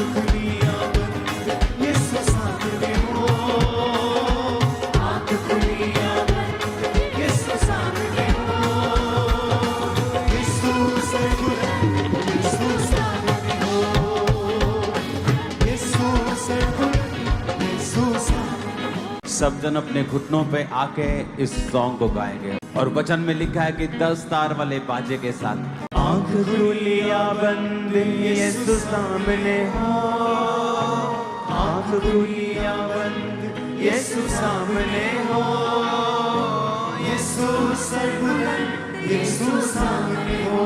खुलियां बंद, यीशु सामने हो। आँख खुलियां बंद, यीशु सामने हो। यीशु सर्वबुलंद, यीशु सामने हो। यीशु सर्वबुलंद, यीशु सामने हो। सब जन अपने घुटनों पे आके इस सॉन्ग को गाएंगे और वचन में लिखा है कि 10 तार वाले बाजे के साथ। आँख खुलियां बंद, यीशु सामने हो। आँख खुलियां बंद, यीशु सामने हो। यीशु सर्वबुलंद, यीशु सामने हो।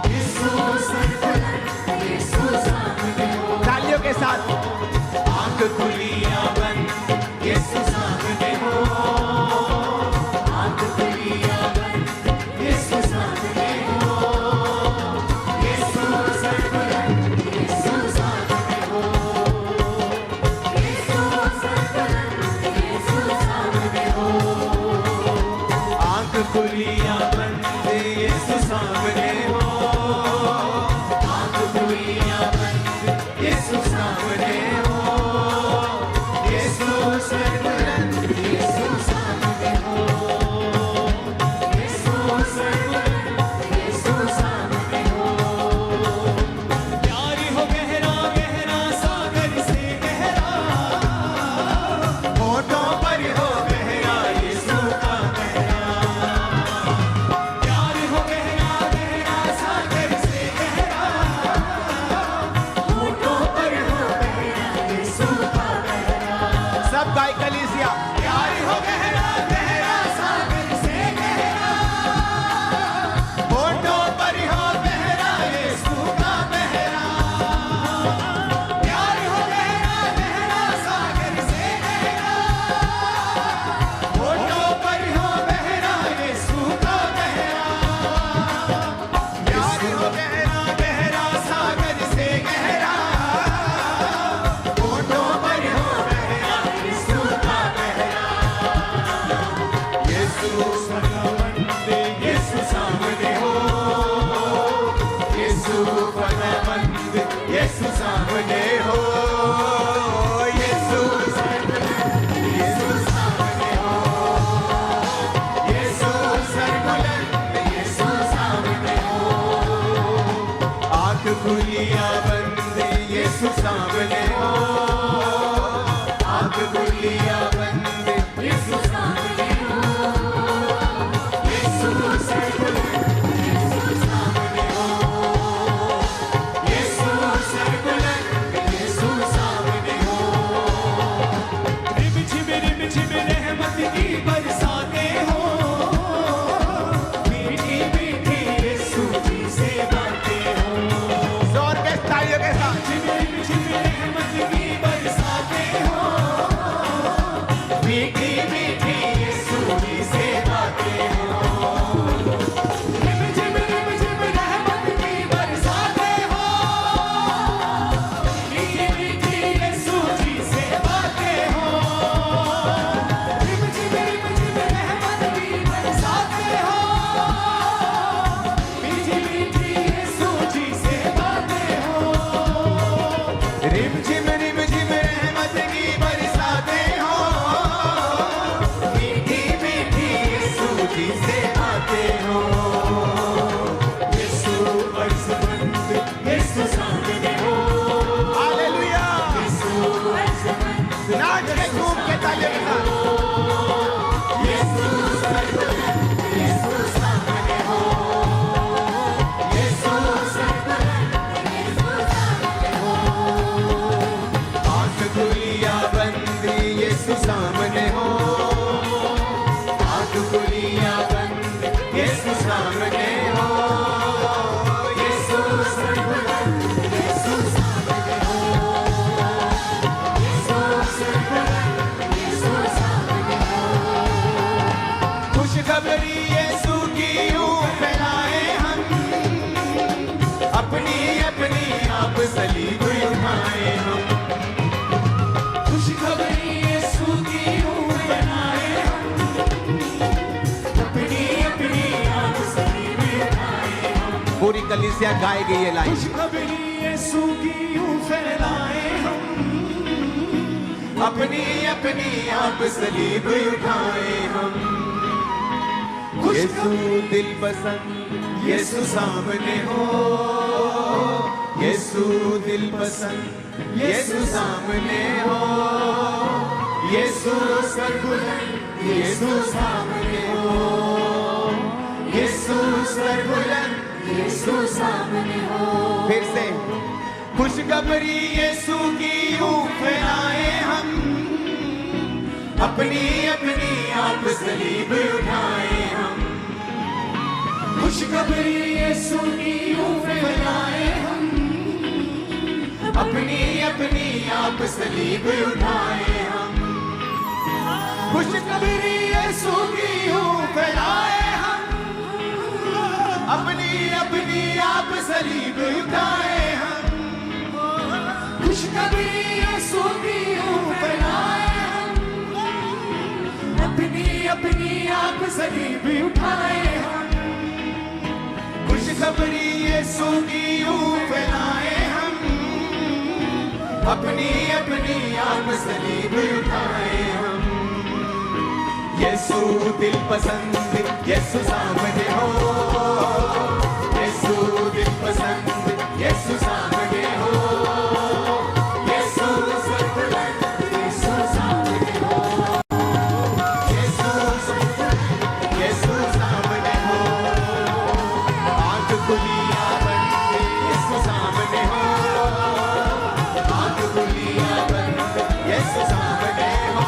यीशु सर्वबुलंद, यीशु सामने हो। तालियों के साथ। आँख खुलियां बंद, यीशु सामने हो। आँख खुलियां बंद, यीशु सामने हो। यीशु सर्वबुलंद, यीशु सामने हो। यीशु सर्वबुलंद, यीशु सामने हो। आँख खुलियां बंद, यीशु सामने हो। आँख खुलियां बंद, यीशु सामने हो। यीशु सर्वबुलंद, यीशु सामने हो। यीशु सर्वबुलंद, यीशु सामने हो। प्यार हो गहरा गहरा सागर से गहरा, होठों पर हो गहरा यीशु का गहरा। प्यार हो गहरा गहरा सागर से गहरा, होठों पर हो गहरा यीशु का गहरा। सब गाय कलीसिया। प्यार हो गहरा गहरा सागर से गहरा, होठों पर हो गहरा यीशु का गहरा। प्यार हो गहरा गहरा सागर से गहरा, होठों पर हो गहरा यीशु का गहरा। प्यार हो गहरा गहरा सागर से गहरा, होठों पर हो गहरा यीशु का गहरा। यीशु सर्वबुलंद, यीशु सामने हो। यीशु सर्वबुलंद, यीशु सामने हो। यीशु सर्वबुलंद, यीशु सामने हो। यीशु सर्वबुलंद, यीशु सामने हो। आँख खुलियां बंद, यीशु सामने हो। आँख खुलियां बंद, यीशु सामने हो। यीशु सर्वबुलंद, यीशु सामने हो। यीशु सर्वबुलंद, यीशु सामने हो। रिम झिम रहमत की बरसातें हो। मीठी मीठी यीशु जी से बातें हो। जोर के तालियों के साथ। रिम झिम रहमत की बरसातें हो। मीठी मीठी यीशु जी से बातें हो। रिम झिम रहमत की बरसातें हो। मीठी मीठी यीशु जी से बातें हो। रिम झिम रहमत की बरसातें हो। मीठी मीठी यीशु जी से बातें हो। रिम झिम रहमत की बरसातें हो। मीठी मीठी यीशु जी से बातें हो। यीशु अर्ज़मंद, यीशु सामने हो। हालेलुया। यीशु अर्ज़मंद, नाच के झूम के तालियों के साथ। यीशु सर्वबुलंद, यीशु सामने हो। यीशु सर्वबुलंद, यीशु सामने हो। आँख खुलियां बंद, यीशु सामने हो। आँख खुलियां बंद, यीशु सामने हो। यीशु सर्वबुलंद, यीशु सामने हो। यीशु सर्वबुलंद, यीशु सामने हो। खुशखबरी यीशु की यूं फैलाए हम, अपनी अपनी आप सलीब उठाए हम। खुशखबरी यीशु की यूं फैलाए हम, अपनी अपनी आप सलीब उठाए हम। पूरी कलीसिया गाएगी ये लाइन। खुशखबरी यीशु की यूं फैलाए हम, अपनी अपनी आप सलीब उठाए हम। यीशु दिल पसंद यीशु सामने हो, यीशु दिल पसंद यीशु सामने हो, यीशु सरबुलंद यीशु सामने हो, यीशु सरबुलंद यीशु सामने हो। फिर से खुशखबरी यीशु की यूं फैलाए हम, अपनी अपनी आप सलीब उठाए हम। खुशखबरी यीशु की यूं फैलाए हम, अपनी अपनी आप सलीब उठाए हम। खुशखबरी यीशु की यूं फैलाए हम, अपनी अपनी आप सलीब उठाए हम। खुशखबरी यीशु की यूं फैलाए हम, अपनी अपनी आप सलीब उठाए हम। खुशखबरी यीशु की यूं फैलाए हम, अपनी अपनी आप सलीब उठाए हम। यीशु दिल पसंद यीशु सामने हो, यीशु दिल पसंद यीशु सामने हो, यीशु सरबुलंद यीशु सामने हो, यीशु सरबुलंद यीशु सामने हो। आँख खुली या बंद यीशु सामने हो, आँख खुली या बंद यीशु सामने हो,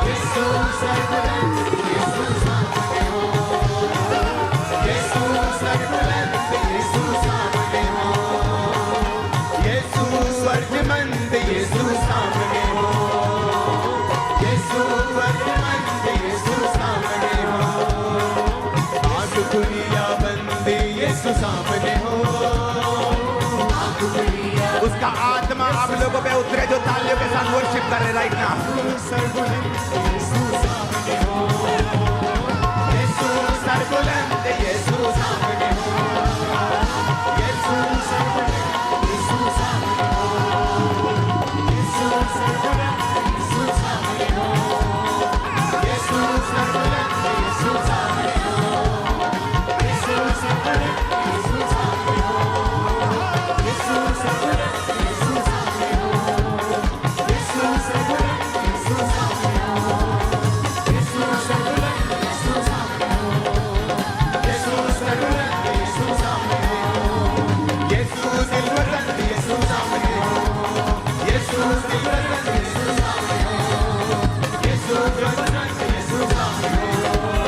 यीशु सरबुलंद यीशु सामने हो, यीशु सरबुलंद यीशु सामने हो, यीशु स्वर्गमंद यीशु सामने हो, यीशु स्वर्गमंद यीशु सामने हो। आँख खुली या बंद यीशु सामने हो, आँख खुली या उसका आत्मा आप लोगों पे उतरे जो तालियों के साथ वर्शिप कर रहे राइट नाउ। सरबुलंद यीशु सामने हो, यीशु सरबुलंद यीशु सामने हो, यीशु सरबुलंद यीशु सामने हो, यीशु सरबुलंद यीशु सामने हो, यीशु सरबुलंद यीशु सामने हो, यीशु सरबुलंद यीशु सामने हो, यीशु सरबुलंद यीशु सामने हो, यीशु सरबुलंद यीशु सामने हो, यीशु सरबुलंद यीशु सामने हो, यीशु सरबुलंद यीशु सामने हो, यीशु दिल पसंद यीशु सामने हो, यीशु दिल पसंद यीशु सामने हो, यीशु दिल पसंद यीशु सामने हो, यीशु सरबुलंद यीशु सामने हो,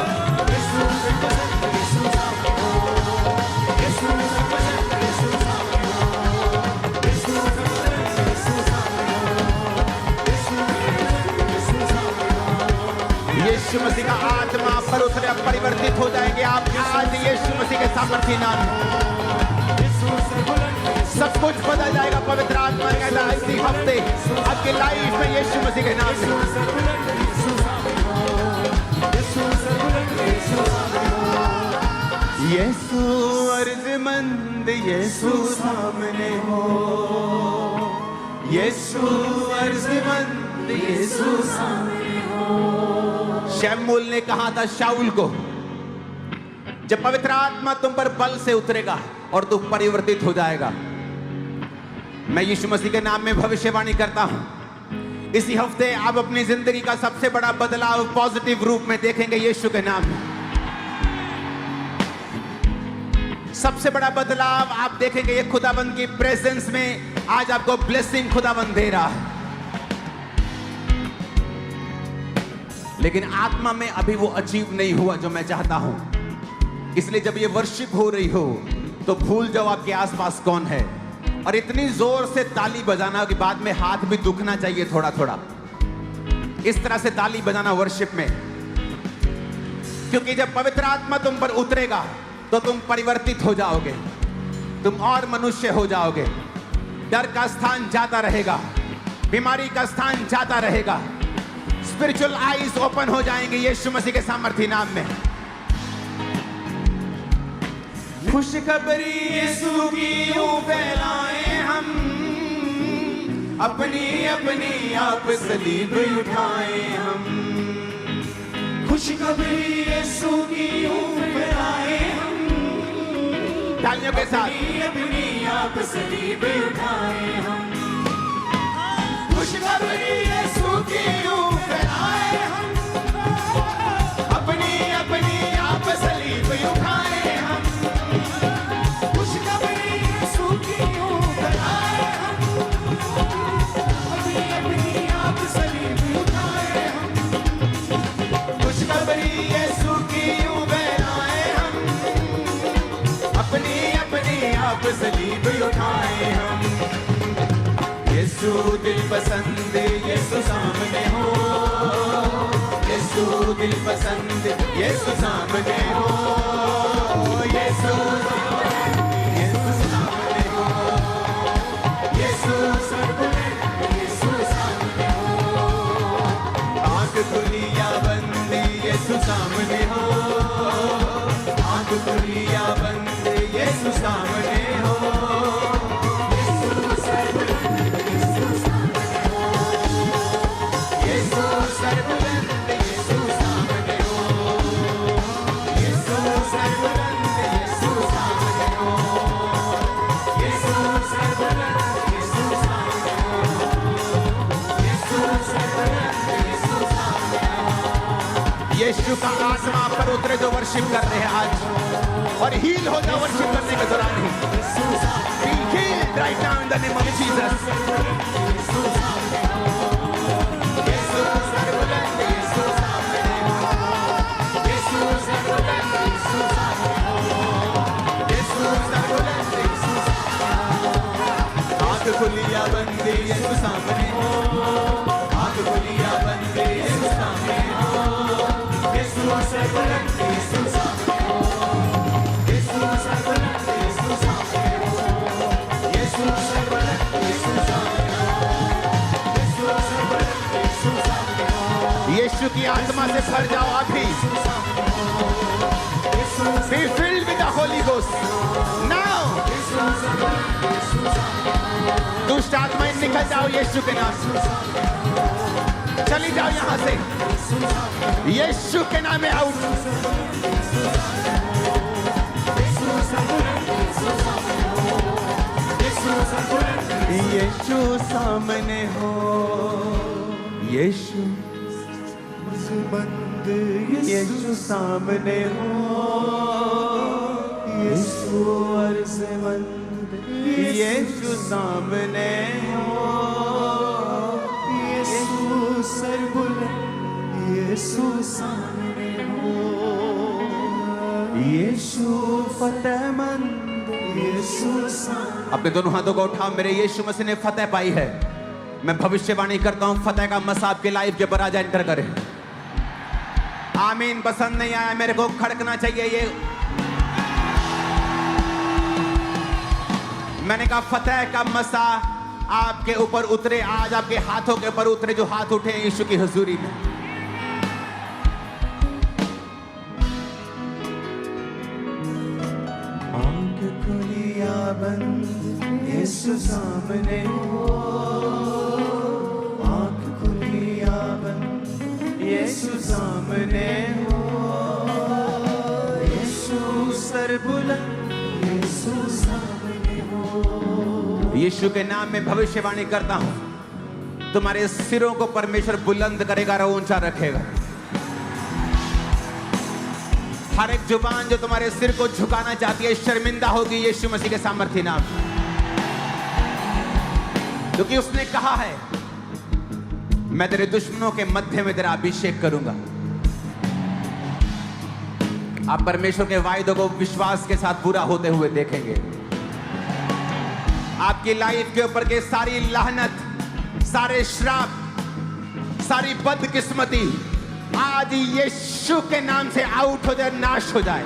यीशु सरबुलंद यीशु सामने हो, यीशु सरबुलंद यीशु सामने हो, यीशु सरबुलंद यीशु सामने हो। यीशु मसीह का आत्मा पर उतरे अब परिवर्तित हो जाएंगे आप आज यीशु मसीह के सामर्थी नाम में। सब कुछ बदल जाएगा। पवित्र आत्मा कहता है इसी हफ्ते आपकी लाइफ में यीशु मसीह के नाम में यीशु अर्जमंद यीशु सामने हो, यीशु अर्जमंद यीशु सामने हो। शमूएल ने कहा था शाऊल को, जब पवित्र आत्मा तुम पर बल से उतरेगा और तू परिवर्तित हो जाएगा। मैं यीशु मसीह के नाम में भविष्यवाणी करता हूं, इसी हफ्ते आप अपनी जिंदगी का सबसे बड़ा बदलाव पॉजिटिव रूप में देखेंगे यीशु के नाम में। सबसे बड़ा बदलाव आप देखेंगे ये खुदाबंद की प्रेजेंस में आज आपको ब्लेसिंग खुदाबंद दे रहा है। लेकिन आत्मा में अभी वो अचीव नहीं हुआ जो मैं चाहता हूं। इसलिए जब ये वर्शिप हो रही हो तो भूल जाओ आपके आसपास कौन है और इतनी जोर से ताली बजाना कि बाद में हाथ भी दुखना चाहिए थोड़ा थोड़ा। इस तरह से ताली बजाना वर्शिप में, क्योंकि जब पवित्र आत्मा तुम पर उतरेगा तो तुम परिवर्तित हो जाओगे, तुम और मनुष्य हो जाओगे। डर का स्थान जाता रहेगा, बीमारी का स्थान जाता रहेगा, स्पिरिचुअल आईज ओपन हो जाएंगे यीशु मसीह के सामर्थी नाम में। खुशखबरी यीशु की यूं फैलाएं हम, अपनी अपनी आप सलीब उठाएं हम। खुशखबरी यीशु की यूं फैलाएं हम, तालियों के साथ अपनी आप सलीब उठाएं हम। खुशखबरी यीशु की यूं फैलाएं हम, अपनी अपनी आप सलीब उठाएं हम। खुशखबरी यीशु की यूं फैलाएं हम, अपनी अपनी आप सलीब उठाएं हम। खुशखबरी यीशु की यूं फैलाएं हम, अपनी अपनी आप सलीब उठाएं हम। यीशु दिल पसंद यीशु सामने हो, यीशु दिल पसंद यीशु सामने हो, यीशु सामने हो, यीशु सर्वव्यापी, यीशु सामने हो। आंख खुली या बंद यीशु सामने हो, आंख खुली या बंद यीशु सामने हो। यीशु सर्वव्यापी, यीशु सामने हो। यीशु सर्वबलंद यीशु सामने हो, यीशु सर्वव्यापी, यीशु सामने हो। यीशु सर्वव्यापी, यीशु सामने हो। यीशु सर्वव्यापी, यीशु सामने हो। यीशु का आत्मा पर उतरे जो वर्शिप कर रहे हैं आज, और हील हो जाओ वर्शिप करने के दौरान ही। Be healed right now in the name of Jesus. यीशु सामने हो। यीशु सर्वव्यापी, यीशु सामने हो। यीशु सर्वव्यापी, यीशु सामने हो। यीशु सर्वव्यापी, यीशु सामने हो। आंख खुली या बंद यीशु सामने हो, आंख खुली या बंद यीशु सामने हो। यीशु सर्वव्यापी, यीशु सामने हो। यीशु सर्वव्यापी, यीशु सामने हो। यीशु सर्वव्यापी, यीशु सामने हो। यीशु सर्वव्यापी, यीशु सामने हो। यीशु की आत्मा से भर जाओ आप भी। Be filled with the Holy Ghost now. दुष्ट आत्माएं निकल जाओ यीशु के नाम से, चली जाओ यहाँ से यीशु के नाम में आउट। यीशु सामने हो, यीशु बंद यीशु सामने हो, यीशु अर्ज़मंद यीशु सामने हो, यीशु सर्वबुलंद यीशु सामने हो। यीशु फतेहमंद यीशु सामने। अपने दोनों हाथों को उठाओ। मेरे यीशु मसीह ने फतेह पाई है। मैं भविष्यवाणी करता हूं फतेह का मसा आपके लाइफ के ऊपर आज एंटर करे। आमीन। पसंद नहीं आया मेरे को खड़कना चाहिए ये। मैंने कहा फतेह का मसा आपके ऊपर उतरे आज, आपके हाथों के ऊपर उतरे जो हाथ उठे यीशु की हुजूरी में। आंख खुली या बंद यीशु सामने हो। आंख खुली या बंद यीशु सामने हो। यीशु सर्वबुलंद यीशु सामने हो। यीशु के नाम में भविष्यवाणी करता हूं, तुम्हारे सिरों को परमेश्वर बुलंद करेगा और ऊंचा रखेगा। हर एक जुबान जो तुम्हारे सिर को झुकाना चाहती है शर्मिंदा होगी यीशु मसीह के सामर्थ्य नाम, क्योंकि उसने कहा है मैं तेरे दुश्मनों के मध्य में तेरा अभिषेक करूंगा। आप परमेश्वर के वायदों को विश्वास के साथ पूरा होते हुए देखेंगे। आपकी लाइफ के ऊपर के सारी लानत, सारे श्राप, सारी बदकिस्मती आज यीशु के नाम से आउट हो जाए, नाश हो जाए।